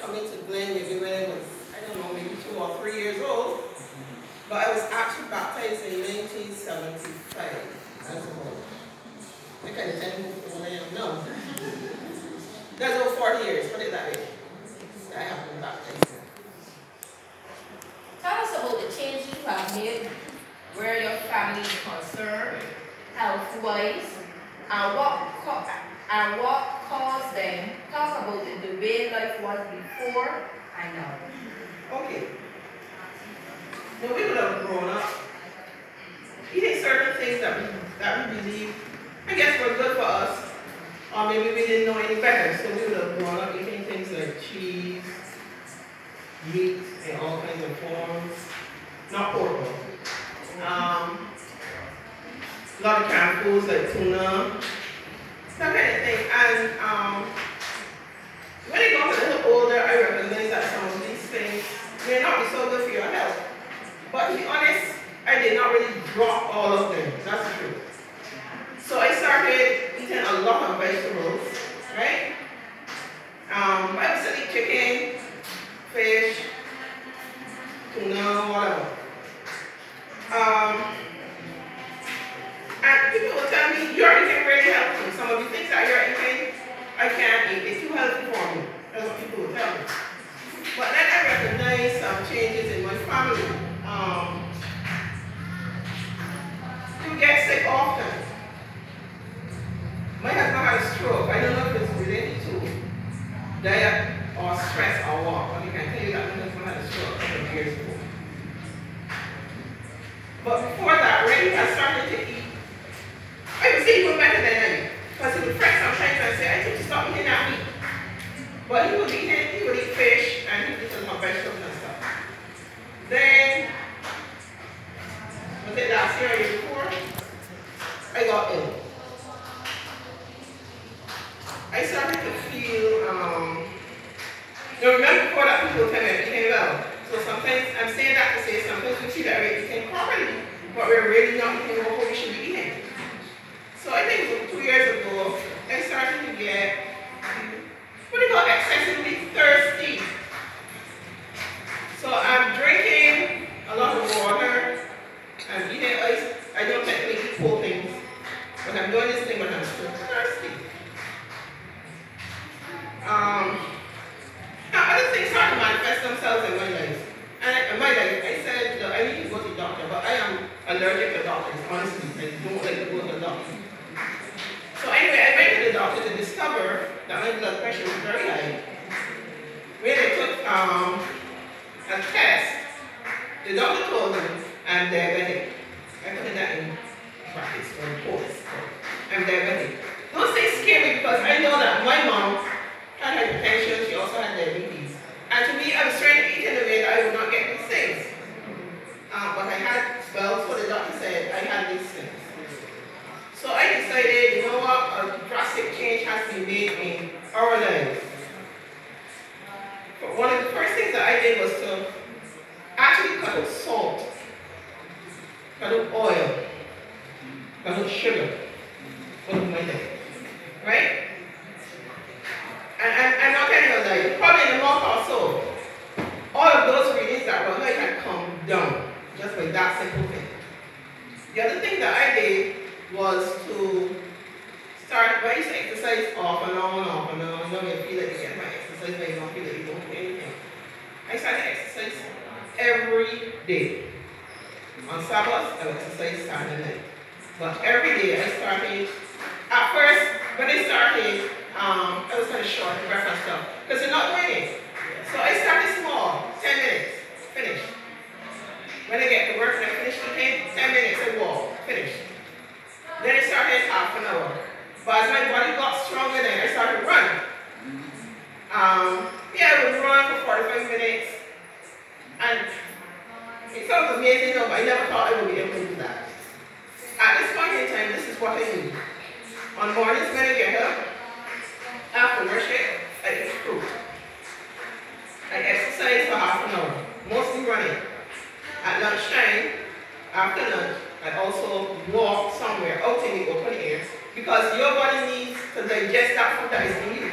coming to Glen maybe when I was, I don't know, maybe 2 or 3 years old. But I was actually baptized in 1975. That's about, I kind of tell you who I am now. That's over 40 years, put it that way. I have been baptized. Tell us about the changes you have made, where your family is concerned, health-wise, and what caused them. Talk about the way life was before and now. Okay. When we would have grown up, eating certain things that we believe, I guess, were good for us, or maybe we didn't know any better, so we would have grown up eating things like cheese, meat in all kinds of forms, not pork though. A lot of canned foods like tuna, that kind of thing. And when I got a little older, I recognized that some of these things may not be so good for your health. But to be honest, I did not really drop all of them. That's the truth. So I started eating a lot of vegetables, right? I was eating chicken, fish, tuna, whatever. And people will tell me, you're eating really healthy. Some of the things that you're eating, I can't eat. It's too healthy for me. That's what people will tell me. But then I recognized some changes in my family. People get sick often. My husband had a stroke. I don't know if it's related to diet or stress or what, but I can tell you that my husband had a stroke a couple of years ago. But before that, when he had started to eat, I would say he was better than him. Because he would fret sometimes and say, I think you stop eating that meat. But he would eat fish and he would eat some vegetables and stuff. Then, was it last year or year before? I got ill. I started to feel, remember before that people tell me I'm eating well. So sometimes, I'm saying that to say sometimes we feel that we're eating properly, but we're really not eating what we should be eating. So I think 2 years ago, I started to get, what do you call, excessively thirsty. So I'm drinking a lot of water, I'm eating ice. I don't technically eat cold things, but I'm doing this thing when I'm still thirsty. Now other things start to manifest themselves in my life. And I said, look, I need to go to the doctor, but I am allergic to doctors, honestly. I don't like to go to the doctor. So anyway, I went to the doctor to discover that my blood pressure was very high. When they took a test, the doctor told me I'm diabetic. I put that in brackets or quotes. I'm diabetic. Those things scare me because I know that my mom had hypertension, she also had diabetes. And to me, I was trying to eat in a way that I would not get these things. But I had spells, so the doctor said I had these things. So I decided, you know what, a drastic change has to be made in our lives. But one of the first things that I did was to actually cut out salt, cut out oil, cut out sugar out of my diet. Right? And I'm not telling you that, probably in a month or so, all of those readings that were high had come down, just by that simple thing. The other thing that I did was to start, when I used to exercise off and on, you know, you feel like you get my exercise, but you don't feel like you don't do anything. I started exercise every day. On Sabbath, I would exercise Saturday night. But every day I started, at first, when I started, I was kind of short, breath and stuff, because you're not doing it. So I started small, 10 minutes, finish. When I get to work and I finish eating, 10 minutes, I walk, finish. Then I started half an hour. But as my body got stronger, then I started running. I would run for 45 minutes. And it sounds amazing, though, but I never thought I would be able to do that. At this point in time, this is what I do. On mornings when I get up, after worship, I eat fruit. I exercise for half an hour, mostly running. At lunchtime, after lunch, I also walk somewhere out in the open air because your body needs to digest that food that is in you.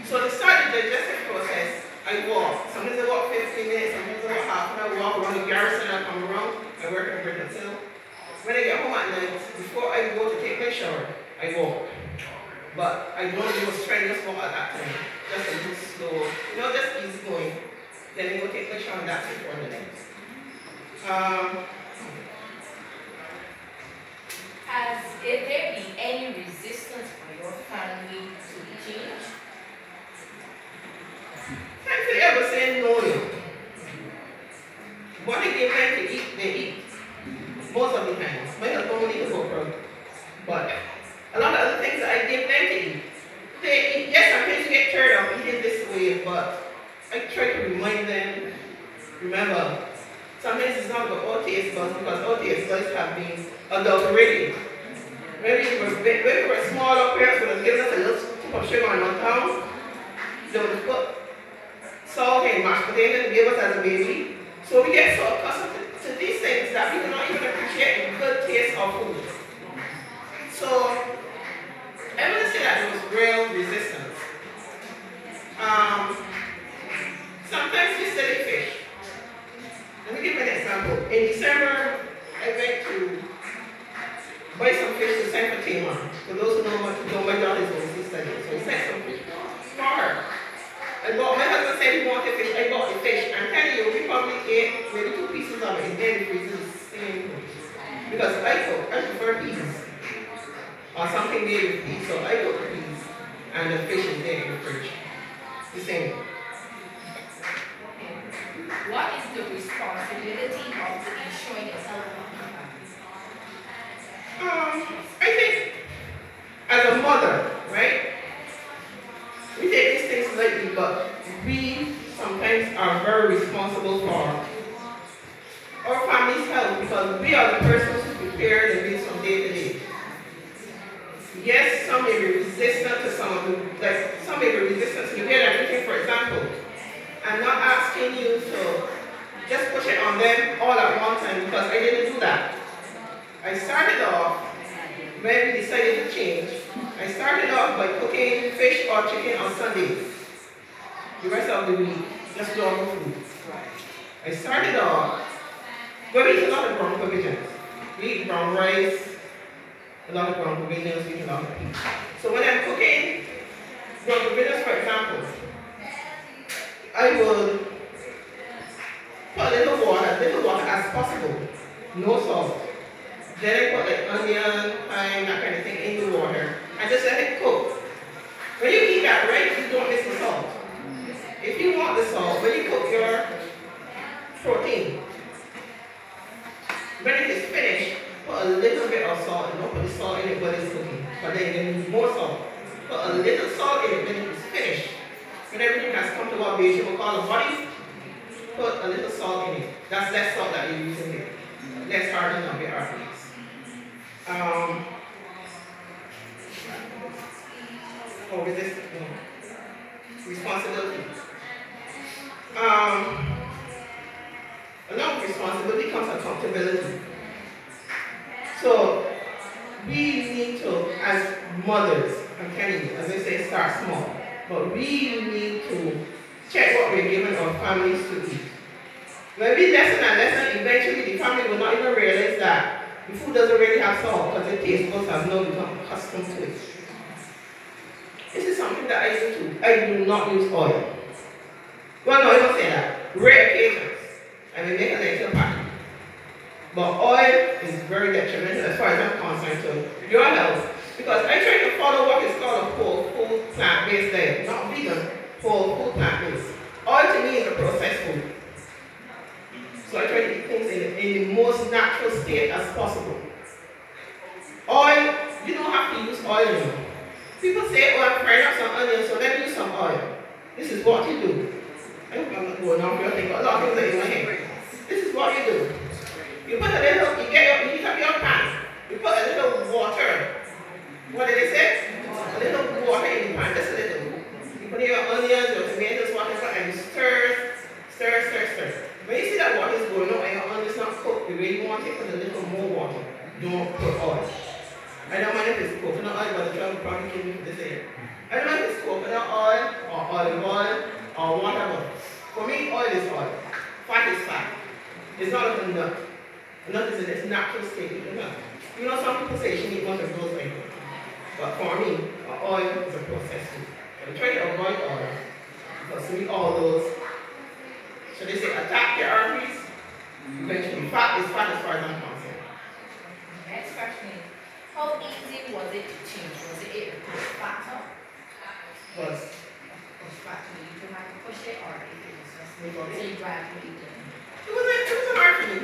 So to start the digestive process, I I walk. Sometimes I walk 15 minutes, sometimes I walk half an hour, walk around the garrison and I come around. I work in Britain. So when I get home at night, before I go to take my shower, I walk. But I don't do a strenuous walk at that time. Just a little slow, just easy going. Then I go take my shower and that's it for the night. Has there been any resistance for your family to the change? Thankfully, I was saying no. What they give them to eat, they eat. Most of the time. My husband only eat okra. But a lot of other things that I give them to eat, they eat. Yes, sometimes you get tired of eating this way, but I try to remind them, remember, sometimes it's not about all taste buds because all taste buds have been adulterated. Maybe we were small, our parents would have given us a little tip of sugar on our tongue. They would have put salt and mashed potatoes and gave us as a baby. So we get so accustomed to these things that we do not even appreciate the good taste of food. So I wouldn't say that there was real resistance. Sometimes we still eat fish. Let me give you an example. In December, I went to buy some fish to send for Tamar. For those who know my daughter is going to study. So he sent some fish for her. My husband said he wanted fish. I bought the fish. I'm telling you, we probably ate maybe 2 pieces of it. And then we freeze the same. Because I prefer peas. Or something made with peas. So I cook peas. And the fish is there in the fridge. The same. What is the responsibility of ensuring the health of the family? I think as a mother, right? We take these things lightly, but we sometimes are very responsible for our family's health because we are the persons who prepare the meals from day to day. Yes, some may be resistant to some of the, some may be resistant to the way I'm eating, for example. I'm not asking you to just push it on them all at one time because I didn't do that. I started off, when we decided to change, I started off by cooking fish or chicken on Sundays. The rest of the week, just normal food. I started off, but we eat a lot of brown provisions. We eat brown rice, a lot of brown provisions, we eat a lot of meat. So when I'm cooking brown provisions, for example, I would put a little water as possible, no salt. Then I put like onion, thyme, that kind of thing in the water, and just let it cook. When you eat that, right, you don't miss the salt. If you want the salt, when you cook your protein, when it is finished, put a little bit of salt, and don't put the salt in it when it's cooking, but then you need more salt. Put a little salt in it when it is finished. When everything has come to our base, we will call a body, put a little salt in it. That's less salt that you're using here. Less hardening of your arteries. Responsibility. Along with responsibility comes accountability. So we need to, as mothers, I'm telling you, as I say, start small. But we need to check what we're giving our families to eat. When we lesson and lesson, eventually the family will not even realize that the food doesn't really have salt because the taste buds have now become accustomed to it. This is something that I do too. I do not use oil. Well, no, I don't say that. Rare occasions. I may make an extra packet. But oil is very detrimental as far as I'm concerned to your health. Because I try to follow what is called a whole food plant-based diet. Not vegan, whole food plant-based. Oil to me is a processed food. So I try to eat things in the most natural state as possible. Oil, you don't have to use oil anymore. People say, oh, I'm frying up some onions, so let me use some oil. This is what you do. I hope I'm not going on for your thing, but a lot of things are in my head. This is what you do. You put a little, you heat up your pan. You put a little water. What did they say? A little water in the pan, just a little. You put in your onions, your tomatoes, whatever, and you stir. When you see that water is going on and your onion is not cooked the way you want it, put a little more water. Don't put oil. I don't mind if it's coconut oil, but the child will probably kill me for this area. I don't mind if it's coconut oil or olive oil or whatever. It's not like a nut. A nut is in its natural state. It's a nut. You know, some people say you should eat one of those like that. But for me, oil is a processed food. So we try to avoid oil. Because to me, all those, so they say attack your arteries. Eventually, fat is fat as far as I'm concerned. Next question is, how easy was it to change? Was it fatter? Was Fatter, you can have to push it, or if it was just so you gradually did it. it wasn't hard for me.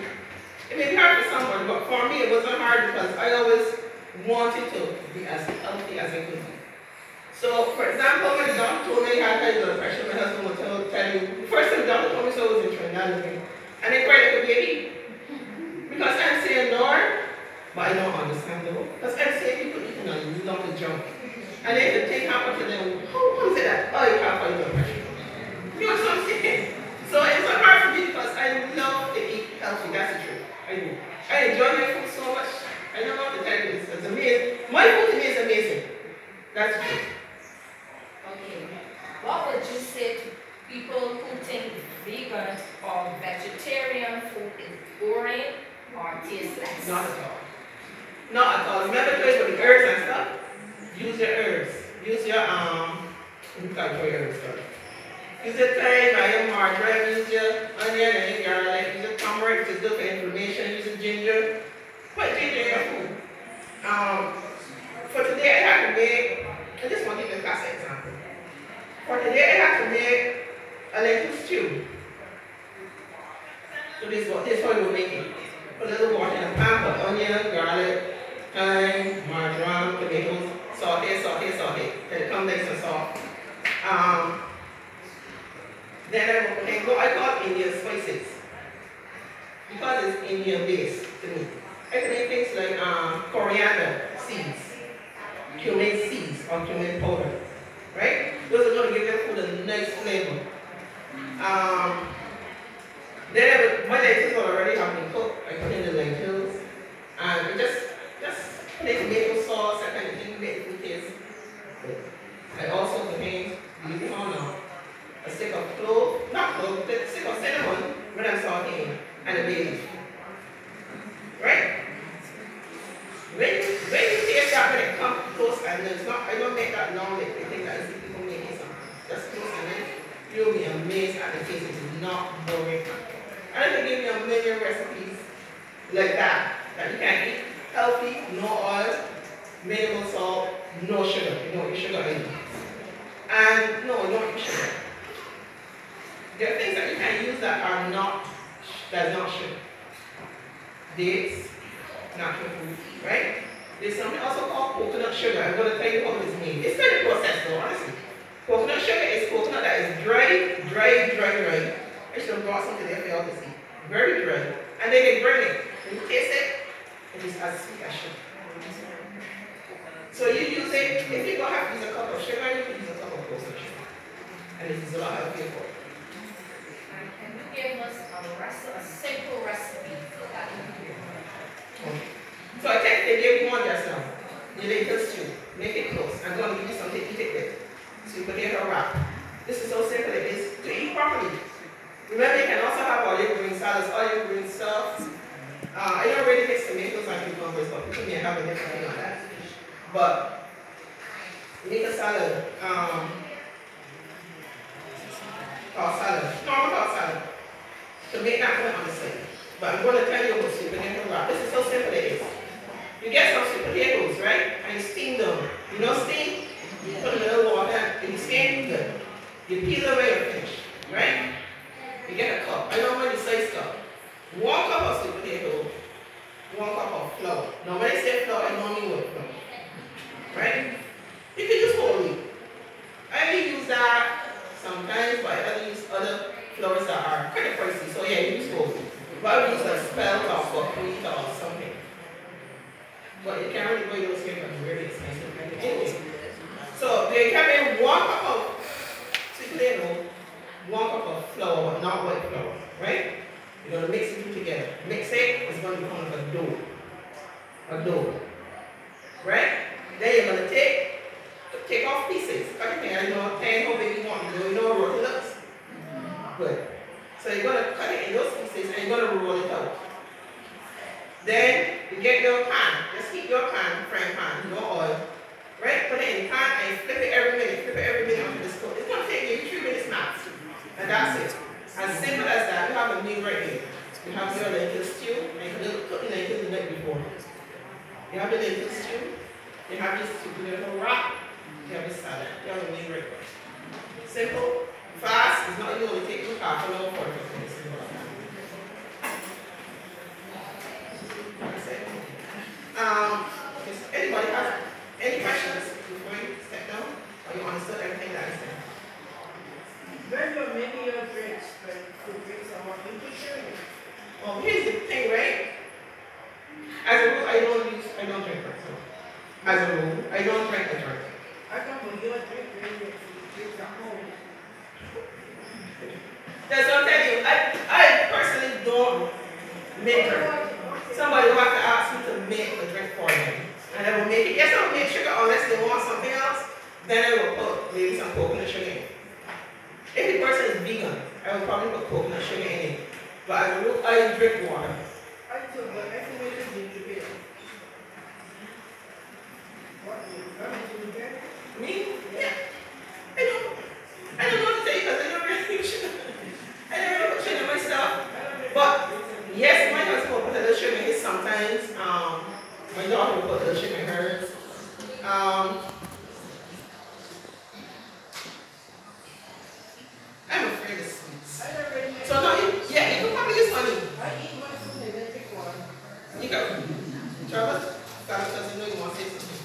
It may be hard for someone, but for me it wasn't hard because I always wanted to be as healthy as I could be. So, for example, when the doctor told me I had high blood pressure, my husband would tell you, the first time the doctor told me so I was in Trinidad living, and they cried like a baby. Because I'm saying no, but I don't understand though. Because I'm saying people eating a lot of junk. And then the thing happened to them, how is it that, oh, you have high blood pressure? You know what I'm saying? So it's not hard for me because I love to eat healthy, that's the truth. I do. I enjoy my food so much. I don't know what to tell you, it's amazing. My food to me is amazing. That's the truth. Okay. What would you say to people who think vegan or vegetarian food is boring or tasteless? Not at all. Not at all. Remember to talk about the herbs and stuff? Use your herbs. Use your you can't throw your herbs first. Use your thyme and your marjoram, use your onion and your garlic, use your turmeric, which is good for inflammation, use your ginger. Put ginger in your food. For today I had to make, I just want to give you a classic example. For today I had to make a lentil stew. So this is how we're making. Put a little water in a pan, put onion, garlic, thyme, marjoram, tomatoes, saute, till it comes nice and soft. Then I call it Indian spices. Because it's Indian based to me. I can make things like coriander seeds, cumin seeds, or cumin powder. Right? Those are going to give your food a nice flavor. Then my lentils already have been cooked. I put in the lentils. And I just put in tomato sauce and kind of thing, make the food taste good. I also put in, believe it or not, a stick of a stick of cinnamon when I'm sauteing, and a bay leaf. Right? When you taste that, when it comes close, and it's not, I don't make that long, like I think that I see people making something. Just close, and then you'll be amazed at the taste. It is not boring. And I can give you a million recipes like that you can eat healthy, no oil, minimal salt, no sugar. You don't eat sugar anymore. And no, you don't eat sugar. There are things that you can use that not sugar. Dates, natural food, right? There's something also called coconut sugar. I'm going to tell you how it's made. It's kind of processed though, honestly. Coconut sugar is coconut that is dry. I should have brought some today for y'all to see. Very dry. And then they burn it. When you taste it, it is as sweet as sugar. So you use it, if you don't have to use a cup of sugar, you can use a cup of coconut sugar. And it is a lot healthier for you. Can you give us a simple recipe for that? Okay. So I think they gave you one just now. The lentil stew. Make it close. I'm going to give you something to eat it with. So you put it in a wrap. This is how simple it is to eat properly. Remember, you can also have olive green salads, olive green stuff. I don't really mix tomatoes and cucumbers, but people may have a different thing on that. But make a salad, normal salad, to make that one on the side. But I'm going to tell you about sweet potato wrap. This is how simple it is. You get some sweet potatoes, right? And you steam them. You know steam? You put a little water, and you steam them. You peel away your fish, right? You get a cup. I don't want the size cup. 1 cup of sweet potato, 1 cup of flour. Now when I say flour, I don't mean white flour. Right? You can use whole wheat. I only use that sometimes, but I only use other flours that are kind of pricey. So yeah, you use whole wheat. But I would use like spelt or buckwheat or something. But you can't really buy those here because they're really expensive. Anyway. So they come in 1 cup of sweet potato, 1 cup of flour, but not white flour, right? You're going to mix the two together. Mix it, it's going to become like a dough. A dough. Right? Then you're going to take off pieces. Cut it in, how big you want it. You know what roti looks? Good. So you're going to cut it in those pieces and you're going to roll it You have the lentil stew, you have this little wrap, you have the salad, you have the main breakfast. Simple, fast, it's not even going to take you half an hour, 45 minutes. That's it. Does anybody have any questions before you step down? Or you understood everything that I said? When you're making your drinks, when you drink someone into sharing. Well, here's the thing, right? As a rule, I don't drink myself. As a rule, I don't drink a drink. I come with your drink when you drink at home. That's what I'm telling you. I personally don't make drink. Somebody will have to ask me to make a drink for them. And I will make it. Yes, I will make sugar unless they want something else. Then I will put maybe some coconut sugar in. If the person is vegan, I will probably put coconut sugar in it. But as a rule, I drink water. I took the estimated ginger beer. What? You get? Me? Yeah. I don't know what to say because I don't really sugar. I don't really put sugar in my stuff. But yes, my husband will put a little sugar in his sometimes. My daughter will put a little sugar in hers. I'm afraid of sweets. So no, you can probably use honey. I eat my food and then pick one. You go. Travis, because you know you want to say something.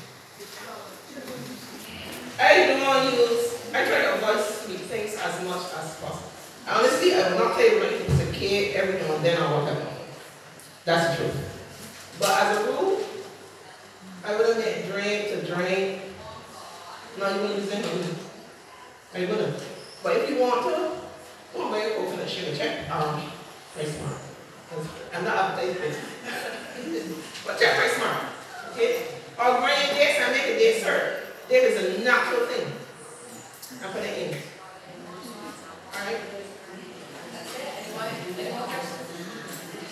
I try to avoid sweet things as much as possible. Honestly, I will not tell you when it was a kid every now and then or whatever. That's the truth. But as a rule, I wouldn't make drink to drink. No, you wouldn't use honey. I wouldn't. But if you want to, don't buy a coconut sugar. Check Price Smart. I'm not appetizing. But check Price Smart. Okay? Or grind this and make a dessert. There is a natural thing. I put it in. Alright?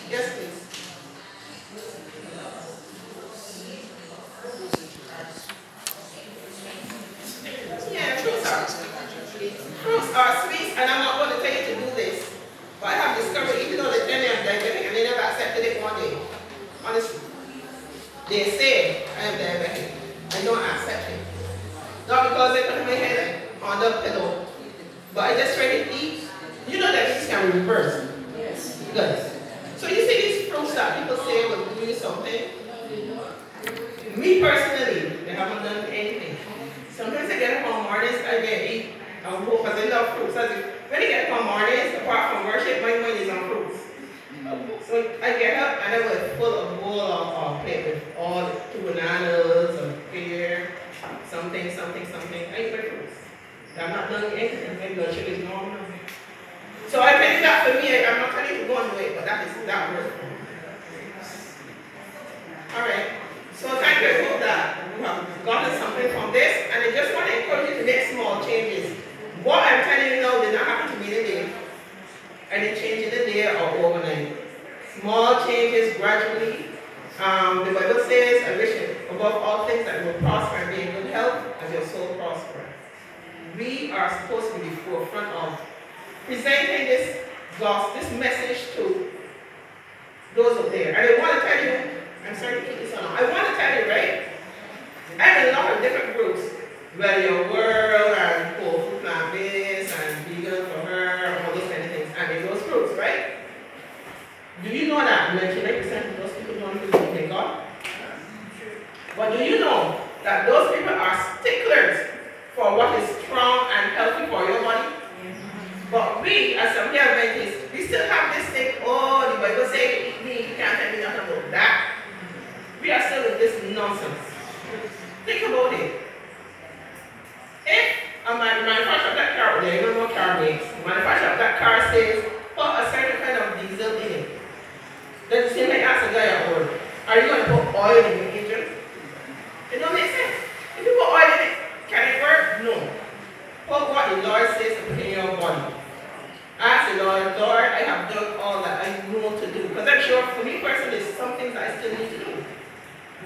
Yes, please. Yeah, fruits are sweets, and I'm not going to tell you to do this. But I have discovered, even though they tell me I'm diabetic, and they never accepted it one day. Honestly. They say I am diabetic. I don't accept it. Not because they put my head on the pillow, but I just try to eat. You know that this can be reversed. Yes. Good. So you see these fruits that people say will do you something. Me personally, they haven't done anything. Sometimes I get up on mornings, I get eat a whole because I love fruits. When I get up on mornings, apart from worship, my mind is on fruits. So I get up and I will full of bowl of plate with all the 2 bananas, a pear, something. I eat my fruits. I'm not done anything. My blood sugar is normal. So I think that for me, I'm not telling you to go on the way, but that works for me. Alright. So thank you. I hope that you have gotten something from this, and I just want to encourage you to make small changes. What I'm telling you now did not happen to me in a day. I didn't change in a day or overnight. Small changes gradually. The Bible says, I wish above all things that you will prosper and be in good health as your soul prosper. We are supposed to be the forefront of presenting this gospel, this message to those up there. And I want to tell you, I'm sorry to keep this on. I want to tell you, right? I'm in a lot of different groups. Well, your world and whole food plant-based and vegan for her, all those kind of things. I'm in those groups, right? Do you know that 99% of those people don't believe in God? But do you know that those people are sticklers for what is strong and healthy for your body? But we, as some here Adventists, we still have this thing, oh, the Bible says to eat meat, you can't tell me nothing about that. We are still with this nonsense. Think about it. If a manufacturer of that car, there is no car makes, the manufacturer of that car says, put a certain kind of diesel in it. Then the same thing ask a guy at work, are you going to put oil in your engine? It don't make sense. If you put oil in it, can it work? No. Put what the Lord says to put in your body. Ask the Lord, Lord, I have done all that I know to do. Because I'm sure for me personally, there's some things that I still need to do.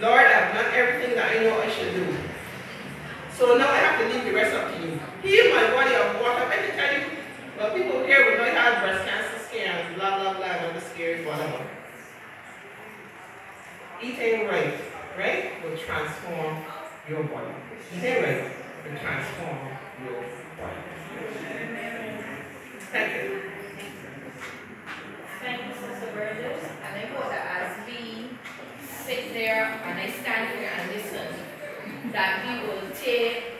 Lord, I have done everything that I know I should do. So now I have to leave the rest up to you. Heal my body of water. I can tell you, well, people here will know you have breast cancer scare and blah, blah, blah, and the scary, whatever. Eating right. right, will transform your body. Hearing will transform your body. Thank you. Thank you, Sister Burgess. And I hope that as we sit there and I stand here and listen, that we will take